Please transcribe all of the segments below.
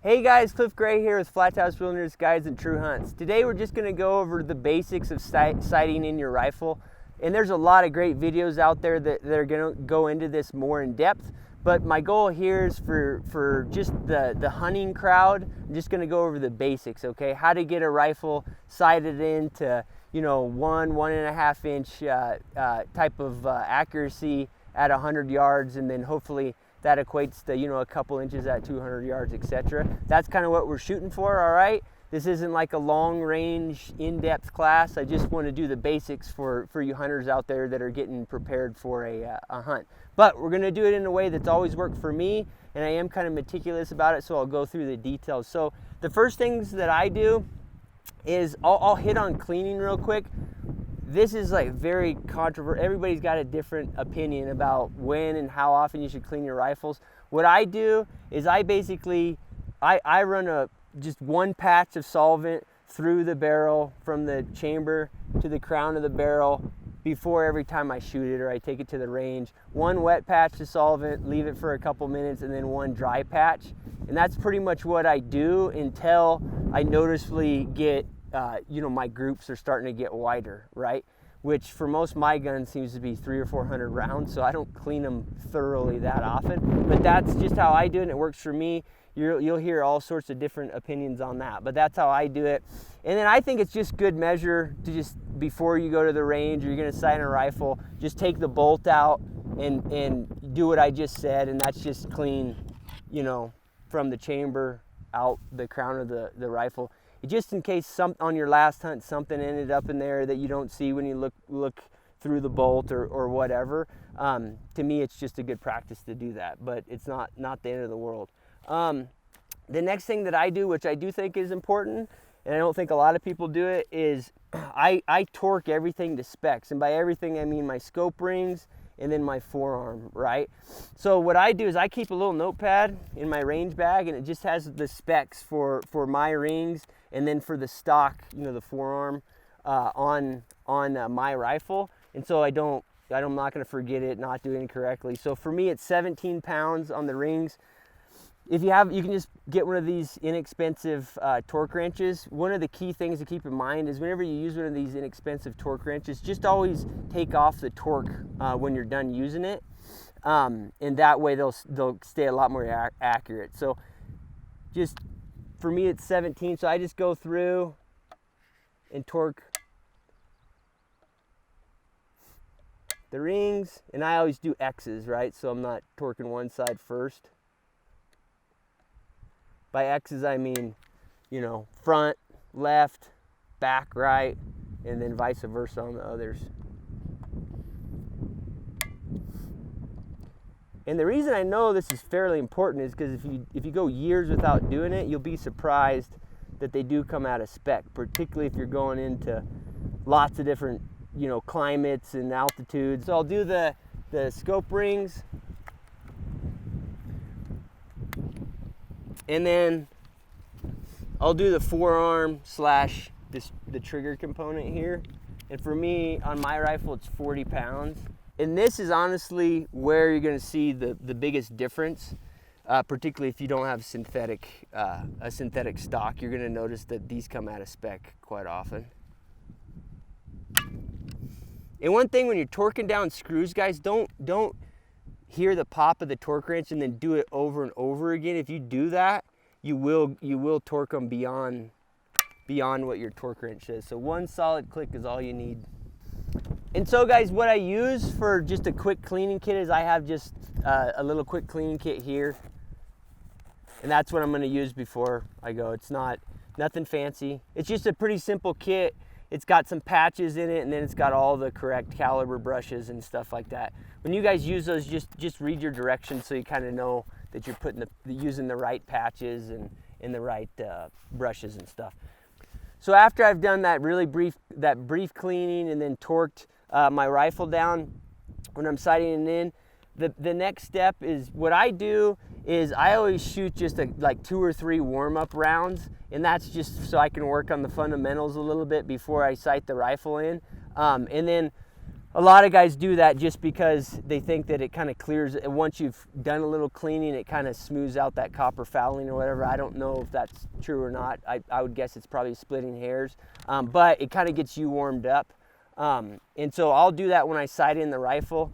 Hey guys, Cliff Gray here with Flathouse Wilderness Guides and True Hunts. Today we're just going to go over the basics of sighting in your rifle. And there's a lot of great videos out there that are going to go into this more in depth. But my goal here is for just the hunting crowd. I'm just going to go over the basics, okay? How to get a rifle sighted into, 1.5 inch type of accuracy at 100 yards, and then hopefully that equates to, a couple inches at 200 yards, etc. That's kind of what we're shooting for, all right? This isn't like a long range, in-depth class. I just want to do the basics for you hunters out there that are getting prepared for a hunt. But we're going to do it in a way that's always worked for me, and I am kind of meticulous about it, so I'll go through the details. So the first things that I do is I'll hit on cleaning real quick. This is like very controversial. Everybody's got a different opinion about when and how often you should clean your rifles. What I do is I run just one patch of solvent through the barrel from the chamber to the crown of the barrel before every time I shoot it or I take it to the range. One wet patch of solvent, leave it for a couple minutes, and then one dry patch. And that's pretty much what I do until I noticeably get my groups are starting to get wider, right? Which for most of my guns seems to be 300 or 400 rounds, so I don't clean them thoroughly that often. But that's just how I do it, and it works for me. You'll hear all sorts of different opinions on that, but that's how I do it. And then I think it's just good measure to just, before you go to the range or you're gonna sight a rifle, just take the bolt out and do what I just said, and that's just clean, from the chamber out the crown of the rifle. Just in case on your last hunt something ended up in there that you don't see when you look through the bolt or whatever. To me, it's just a good practice to do that, but it's not the end of the world. The next thing that I do, which I do think is important, and I don't think a lot of people do it, is I torque everything to specs. And by everything, I mean my scope rings and then my forearm, right? So what I do is I keep a little notepad in my range bag, and it just has the specs for my rings and then for the stock, the forearm on my rifle. And so I'm not gonna forget it, not do it incorrectly. So for me, it's 17 pounds on the rings. If you can just get one of these inexpensive torque wrenches. One of the key things to keep in mind is whenever you use one of these inexpensive torque wrenches, just always take off the torque when you're done using it. And that way they'll stay a lot more accurate. So just, for me it's 17, so I just go through and torque the rings, and I always do X's, right? So I'm not torquing one side first. By X's, I mean, front, left, back, right, and then vice versa on the others. And the reason I know this is fairly important is because if you go years without doing it, you'll be surprised that they do come out of spec, particularly if you're going into lots of different, climates and altitudes. So I'll do the scope rings. And then I'll do the forearm / the trigger component here. And for me, on my rifle, it's 40 pounds. And this is honestly where you're gonna see the biggest difference, particularly if you don't have a synthetic stock. You're gonna notice that these come out of spec quite often. And one thing when you're torquing down screws, guys, don't hear the pop of the torque wrench and then do it over and over again. If you do that, you will torque them beyond what your torque wrench is. So one solid click is all you need. And so guys, what I use for just a quick cleaning kit is I have just a little quick cleaning kit here, and that's what I'm going to use before I go. It's nothing fancy. It's just a pretty simple kit. It's got some patches in it, and then it's got all the correct caliber brushes and stuff like that. When you guys use those, just read your directions so you kind of know that you're using the right patches and the right brushes and stuff. So after I've done that brief cleaning and then torqued my rifle down, when I'm sighting it in, the next step is, what I do is I always shoot just like 2 or 3 warm-up rounds, and that's just so I can work on the fundamentals a little bit before I sight the rifle in. And then A lot of guys do that just because they think that it kind of clears it. Once you've done a little cleaning, it kind of smooths out that copper fouling or whatever. I don't know if that's true or not. I would guess it's probably splitting hairs, but it kind of gets you warmed up. And so I'll do that when I sight in the rifle.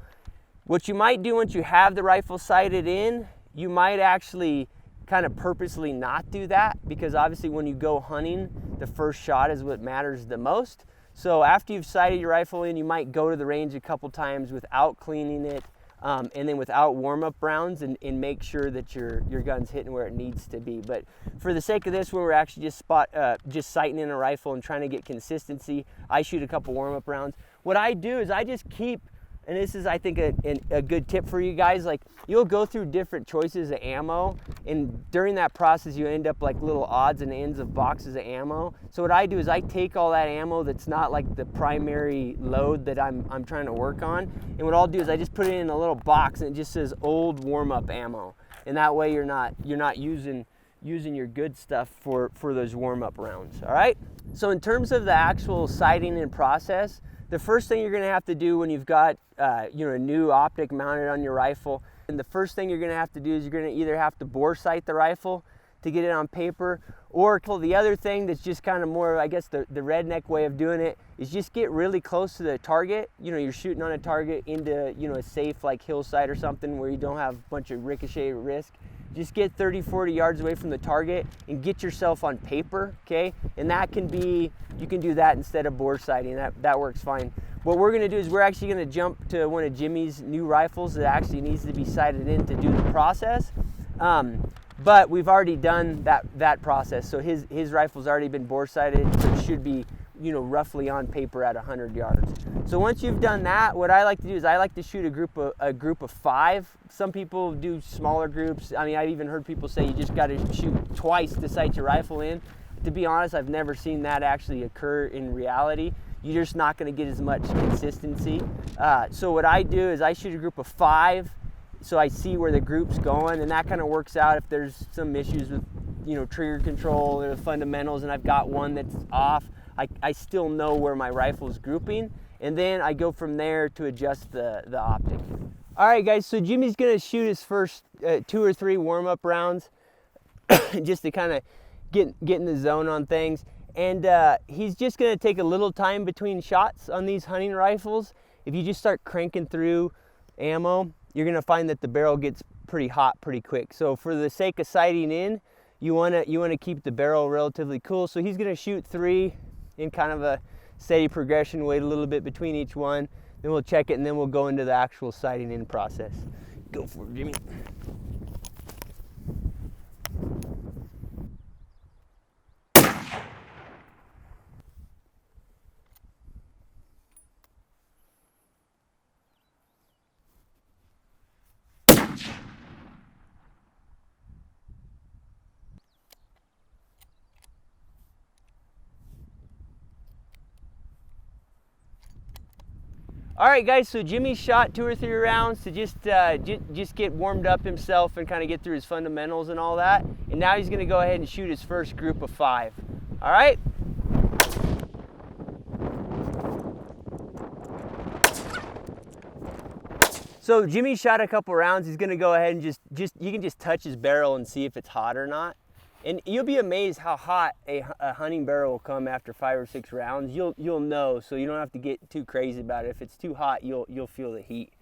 What you might do once you have the rifle sighted in, you might actually kind of purposely not do that, because obviously when you go hunting, the first shot is what matters the most. So after you've sighted your rifle in, you might go to the range a couple times without cleaning it, and then without warm-up rounds, and make sure that your gun's hitting where it needs to be. But for the sake of this, when we're actually just sighting in a rifle and trying to get consistency, I shoot a couple warm-up rounds. What I do is I just keep, and this is, I think, a good tip for you guys, like you'll go through different choices of ammo, and during that process you end up like little odds and ends of boxes of ammo. So what I do is I take all that ammo that's not like the primary load that I'm trying to work on, and what I'll do is I just put it in a little box and it just says old warm-up ammo, and that way you're not using your good stuff for those warm-up rounds. All right, so in terms of the actual sighting and process, the first thing you're going to have to do when you've got a new optic mounted on your rifle, and the first thing you're going to have to do is you're going to either have to bore sight the rifle to get it on paper, or the other thing that's just kind of more, I guess, the redneck way of doing it is just get really close to the target. You're shooting on a target into a safe like hillside or something where you don't have a bunch of ricochet risk. Just get 30-40 yards away from the target and get yourself on paper, okay? And that can be, you can do that instead of bore sighting. That works fine. What we're gonna do is we're actually gonna jump to one of Jimmy's new rifles that actually needs to be sighted in to do the process. But we've already done that process. So his rifle's already been bore sighted, so it should be roughly on paper at 100 yards. So once you've done that, what I like to do is I like to shoot a group of 5. Some people do smaller groups. I mean, I've even heard people say you just got to shoot twice to sight your rifle in. To be honest, I've never seen that actually occur in reality. You're just not going to get as much consistency. So what I do is I shoot a group of 5, so I see where the group's going, and that kind of works out if there's some issues with trigger control or the fundamentals, and I've got one that's off. I still know where my rifle's grouping, and then I go from there to adjust the optic. All right, guys, so Jimmy's gonna shoot his first 2 or 3 warm-up rounds just to kind of get in the zone on things. And he's just gonna take a little time between shots on these hunting rifles. If you just start cranking through ammo, you're gonna find that the barrel gets pretty hot pretty quick. So for the sake of sighting in, you wanna keep the barrel relatively cool. So he's gonna shoot 3 in kind of a steady progression, wait a little bit between each one, then we'll check it, and then we'll go into the actual sighting in process. Go for it, Jimmy. All right, guys, so Jimmy shot 2 or 3 rounds to just get warmed up himself and kind of get through his fundamentals and all that. And now he's gonna go ahead and shoot his first group of 5. All right? So Jimmy shot a couple rounds. He's gonna go ahead and you can just touch his barrel and see if it's hot or not. And you'll be amazed how hot a hunting barrel will come after 5 or 6 rounds. You'll know, so you don't have to get too crazy about it. If it's too hot, you'll feel the heat.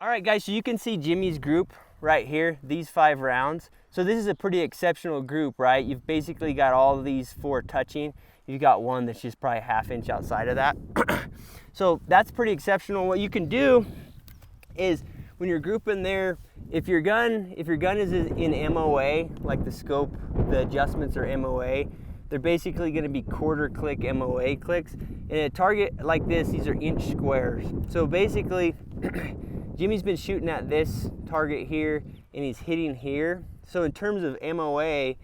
All right, guys, so you can see Jimmy's group right here, these 5 rounds. So this is a pretty exceptional group, right? You've basically got all of these 4 touching. You've got one that's just probably 1/2 inch outside of that. So that's pretty exceptional. What you can do is when you're grouping there, if your gun is in MOA, like the scope, the adjustments are MOA, they're basically going to be 1/4 click MOA clicks. And a target like this, these are inch squares. So basically, Jimmy's been shooting at this target here, and he's hitting here. So in terms of MOA,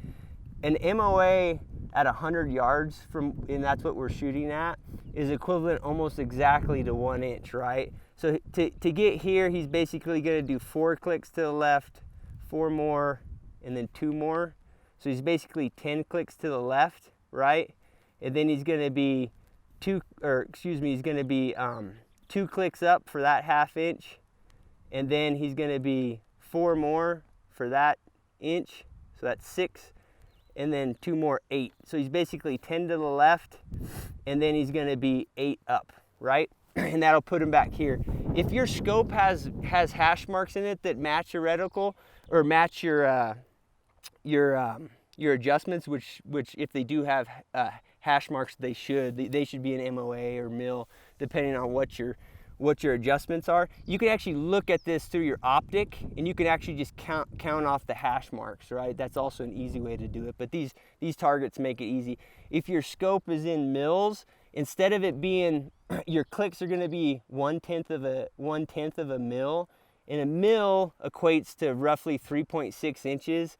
an MOA at 100 yards and that's what we're shooting at, is equivalent almost exactly to 1 inch, right? So to get here, he's basically gonna do 4 clicks to the left, 4 more, and then 2 more. So he's basically 10 clicks to the left, right? and then he's going to be he's going to be 2 clicks up for that 1/2 inch, and then he's going to be 4 more for that inch, so that's 6, and then 2 more, 8. So he's basically 10 to the left, and then he's going to be 8 up, right? And that'll put him back here. If your scope has hash marks in it that match your reticle or match your adjustments, which if they do have hash marks, they should be an MOA or mil, depending on what your adjustments are. You can actually look at this through your optic, and you can actually just count off the hash marks, right? That's also an easy way to do it, but these targets make it easy. If your scope is in mils, instead of it being, your clicks are going to be 1/10 of a mil, and a mil equates to roughly 3.6 inches.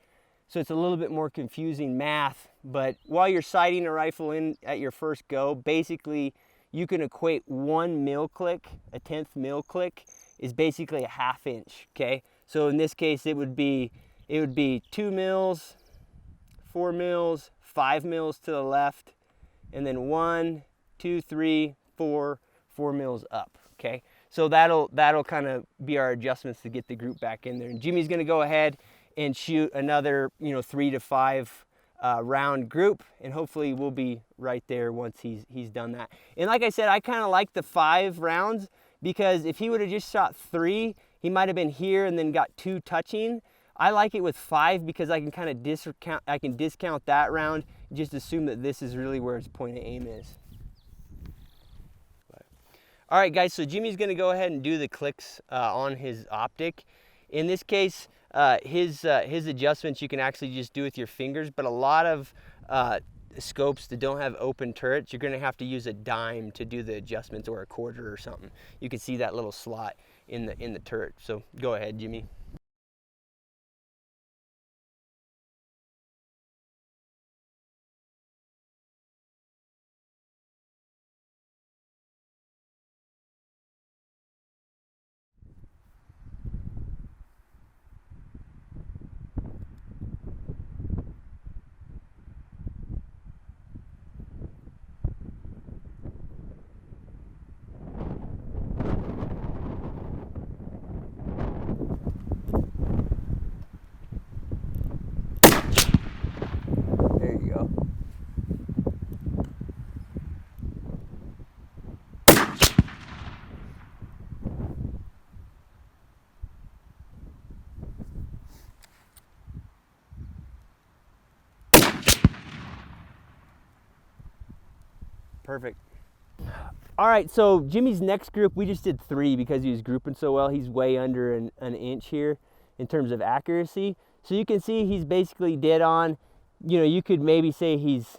So it's a little bit more confusing math, but while you're sighting a rifle in at your first go, basically you can equate 1 mil click, a 1/10 mil click is basically a 1/2 inch, okay? So in this case, it would be 2 mils, 4 mils, 5 mils to the left, and then 1, 2, 3, 4 mils up, okay? So that'll kind of be our adjustments to get the group back in there. And Jimmy's gonna go ahead and shoot another 3 to 5 round group, and hopefully we'll be right there once he's done that. And like I said, I kind of like the 5 rounds, because if he would have just shot 3, he might have been here and then got 2 touching. I like it with 5 because I can kind of discount that round and just assume that this is really where his point of aim is. All right, guys, so Jimmy's gonna go ahead and do the clicks on his optic. In this case, his adjustments you can actually just do with your fingers, but a lot of scopes that don't have open turrets, you're gonna have to use a dime to do the adjustments, or a quarter or something. You can see that little slot in the turret. So go ahead, Jimmy. There you go. Perfect. All right, so Jimmy's next group, we just did 3 because he was grouping so well. He's way under an inch here in terms of accuracy. So you can see he's basically dead on. You could maybe say he's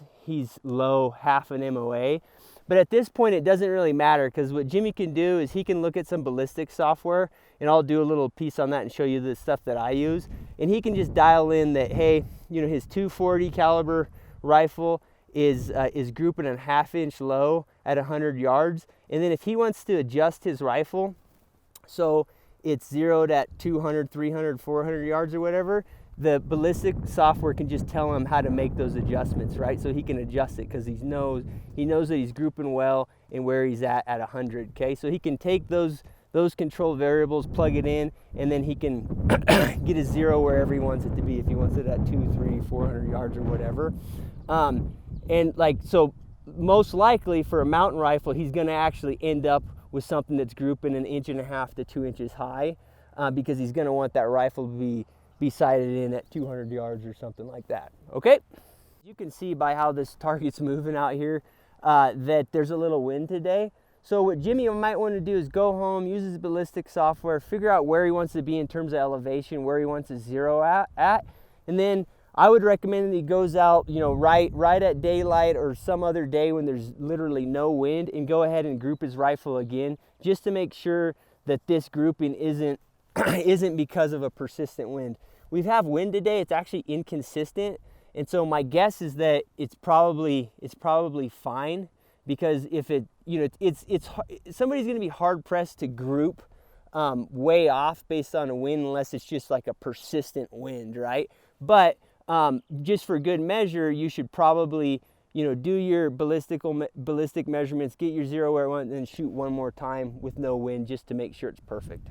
low, half an MOA. But at this point, it doesn't really matter, because what Jimmy can do is he can look at some ballistic software, and I'll do a little piece on that and show you the stuff that I use. And he can just dial in that, hey, his 240 caliber rifle is grouping a 1/2 inch low at 100 yards. And then if he wants to adjust his rifle so it's zeroed at 200, 300, 400 yards or whatever, the ballistic software can just tell him how to make those adjustments, right? So he can adjust it because he knows that he's grouping well and where he's at 100, okay? So he can take those control variables, plug it in, and then he can get his zero wherever he wants it to be, if he wants it at 200, 300, 400 yards or whatever. And so most likely for a mountain rifle, he's gonna actually end up with something that's grouping 1.5 to 2 inches high, because he's gonna want that rifle to be sighted in at 200 yards or something like that, okay? You can see by how this target's moving out here that there's a little wind today. So what Jimmy might want to do is go home, use his ballistic software, figure out where he wants to be in terms of elevation, where he wants to zero at, and then I would recommend that he goes out, right at daylight or some other day when there's literally no wind, and go ahead and group his rifle again, just to make sure that this grouping isn't because of a persistent wind. We have wind today, it's actually inconsistent, and so my guess is that it's probably fine, because if somebody's going to be hard pressed to group way off based on a wind unless it's just like a persistent wind, right? But just for good measure, you should probably you know, do your ballistic measurements, get your zero where it went, and then shoot one more time with no wind just to make sure it's perfect.